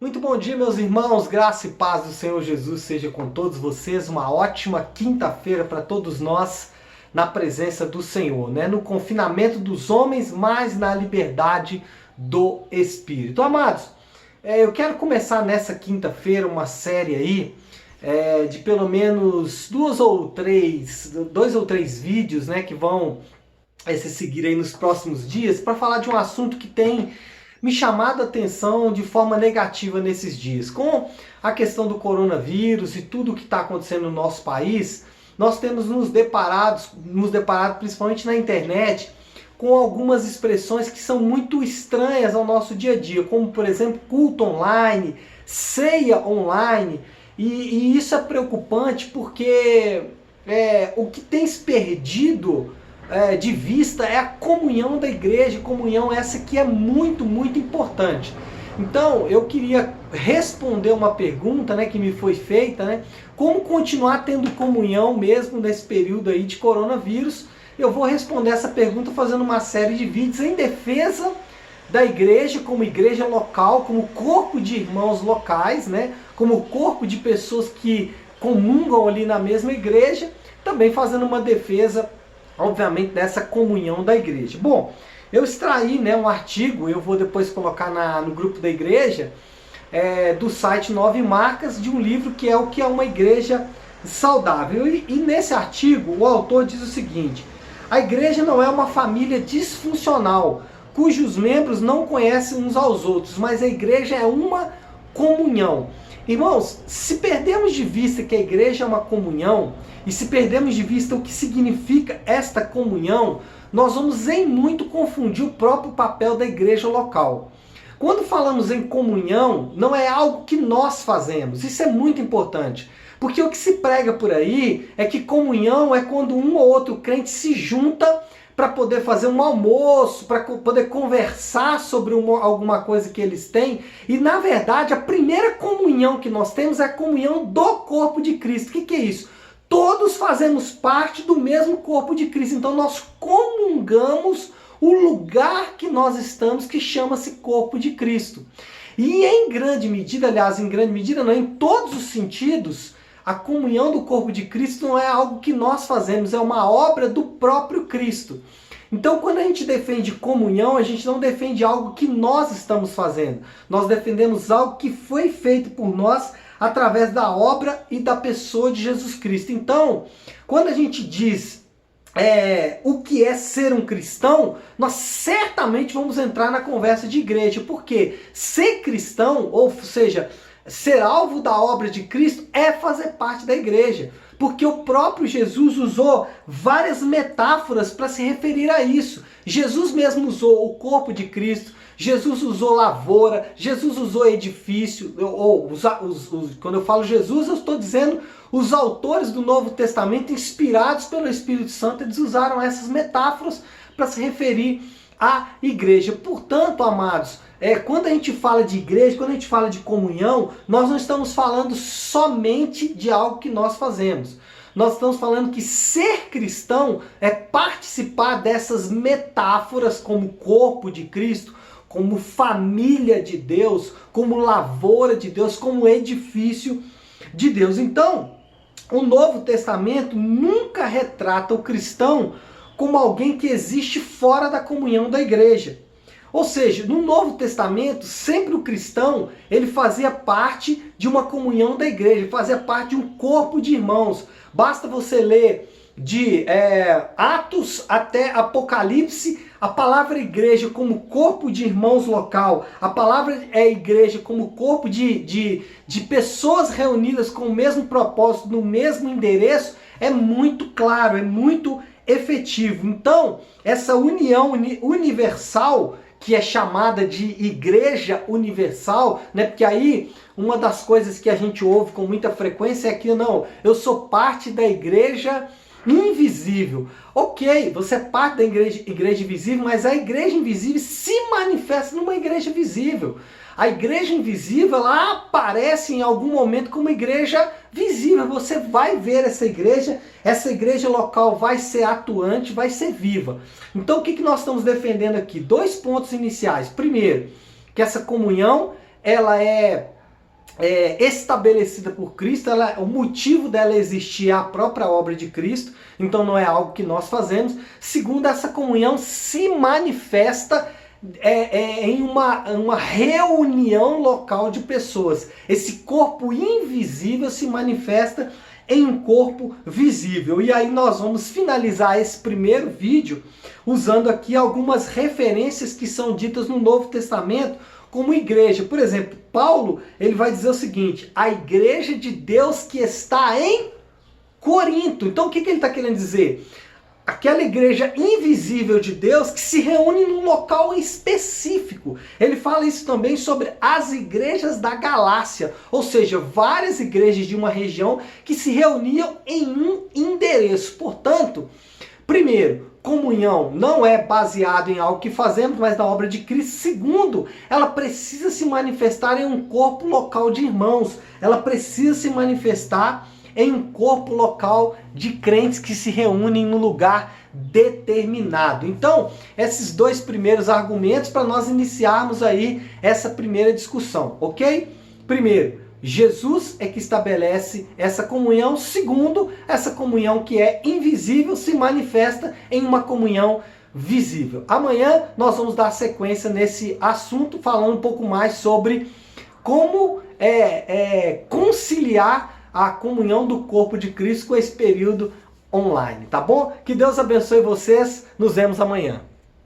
Muito bom dia, meus irmãos, graça e paz do Senhor Jesus seja com todos vocês. Uma ótima quinta-feira para todos nós na presença do Senhor, né? No confinamento dos homens, mas na liberdade do Espírito. Amados, eu quero começar nessa quinta-feira uma série aí de pelo menos dois ou três vídeos, né, que vão se seguir aí nos próximos dias para falar de um assunto que tem me chamado a atenção de forma negativa nesses dias. Com a questão do coronavírus e tudo o que está acontecendo no nosso país, nós temos nos deparado principalmente na internet com algumas expressões que são muito estranhas ao nosso dia a dia, como por exemplo culto online, ceia online, e isso é preocupante porque o que tem se perdido de vista é a comunhão da igreja, comunhão essa que é muito, muito importante. Então, eu queria responder uma pergunta, né, que me foi feita, né, como continuar tendo comunhão mesmo nesse período aí de coronavírus. Eu vou responder essa pergunta fazendo uma série de vídeos em defesa da igreja, como igreja local, como corpo de irmãos locais, né, como corpo de pessoas que comungam ali na mesma igreja, também fazendo uma defesa obviamente dessa comunhão da igreja. Bom, eu extraí, né, um artigo, eu vou depois colocar no grupo da igreja, do site 9 Marcas, de um livro que é o que é uma igreja saudável. E nesse artigo o autor diz o seguinte: a igreja não é uma família disfuncional, cujos membros não conhecem uns aos outros, mas a igreja é uma comunhão. Irmãos, se perdemos de vista que a igreja é uma comunhão, e se perdemos de vista o que significa esta comunhão, nós vamos em muito confundir o próprio papel da igreja local. Quando falamos em comunhão, não é algo que nós fazemos, isso é muito importante. Porque o que se prega por aí é que comunhão é quando um ou outro crente se junta para poder fazer um almoço, para poder conversar sobre alguma coisa que eles têm. E na verdade a primeira comunhão que nós temos é a comunhão do corpo de Cristo. O que é isso? Todos fazemos parte do mesmo corpo de Cristo, então nós comungamos o lugar que nós estamos, que chama-se corpo de Cristo. E em grande medida, aliás, em grande medida não, em todos os sentidos, a comunhão do corpo de Cristo não é algo que nós fazemos, é uma obra do próprio Cristo. Então, quando a gente defende comunhão, a gente não defende algo que nós estamos fazendo. Nós defendemos algo que foi feito por nós através da obra e da pessoa de Jesus Cristo. Então, quando a gente diz o que é ser um cristão, nós certamente vamos entrar na conversa de igreja, porque ser cristão, ou seja, ser alvo da obra de Cristo, é fazer parte da igreja. Porque o próprio Jesus usou várias metáforas para se referir a isso. Jesus mesmo usou o corpo de Cristo, Jesus usou lavoura, Jesus usou edifício, quando eu falo Jesus, eu estou dizendo os autores do Novo Testamento, inspirados pelo Espírito Santo, eles usaram essas metáforas para se referir à igreja. Portanto, amados, quando a gente fala de igreja, quando a gente fala de comunhão, nós não estamos falando somente de algo que nós fazemos. Nós estamos falando que ser cristão é participar dessas metáforas como corpo de Cristo, como família de Deus, como lavoura de Deus, como edifício de Deus. Então, o Novo Testamento nunca retrata o cristão como alguém que existe fora da comunhão da igreja. Ou seja, no Novo Testamento, sempre o cristão, ele fazia parte de uma comunhão da igreja, fazia parte de um corpo de irmãos. Basta você ler de Atos até Apocalipse, a palavra igreja como corpo de irmãos local, a palavra igreja como corpo de pessoas reunidas com o mesmo propósito, no mesmo endereço, é muito claro, é muito efetivo. Então, essa união universal, que é chamada de igreja universal, né? Porque aí uma das coisas que a gente ouve com muita frequência é que não, eu sou parte da igreja invisível. Ok, você é parte da igreja invisível, mas a igreja invisível se manifesta numa igreja visível. A igreja invisível, ela aparece em algum momento como igreja visível. Você vai ver essa igreja local vai ser atuante, vai ser viva. Então o que nós estamos defendendo aqui? Dois pontos iniciais. Primeiro, que essa comunhão ela é estabelecida por Cristo, o motivo dela existir é a própria obra de Cristo, então não é algo que nós fazemos. Segundo, essa comunhão se manifesta em uma reunião local de pessoas. Esse corpo invisível se manifesta em um corpo visível. E aí nós vamos finalizar esse primeiro vídeo usando aqui algumas referências que são ditas no Novo Testamento como igreja. Por exemplo, Paulo, ele vai dizer o seguinte: a igreja de Deus que está em Corinto. Então o que ele está querendo dizer? Aquela igreja invisível de Deus que se reúne num local específico. Ele fala isso também sobre as igrejas da Galácia, ou seja, várias igrejas de uma região que se reuniam em um endereço. Portanto, primeiro, comunhão não é baseado em algo que fazemos, mas na obra de Cristo. Segundo, ela precisa se manifestar em um corpo local de irmãos. Ela precisa se manifestar em um corpo local de crentes que se reúnem num lugar determinado. Então, esses dois primeiros argumentos para nós iniciarmos aí essa primeira discussão, ok? Primeiro, Jesus é que estabelece essa comunhão. Segundo, essa comunhão que é invisível se manifesta em uma comunhão visível. Amanhã nós vamos dar sequência nesse assunto, falando um pouco mais sobre como conciliar a comunhão do corpo de Cristo com esse período online, tá bom? Que Deus abençoe vocês, nos vemos amanhã.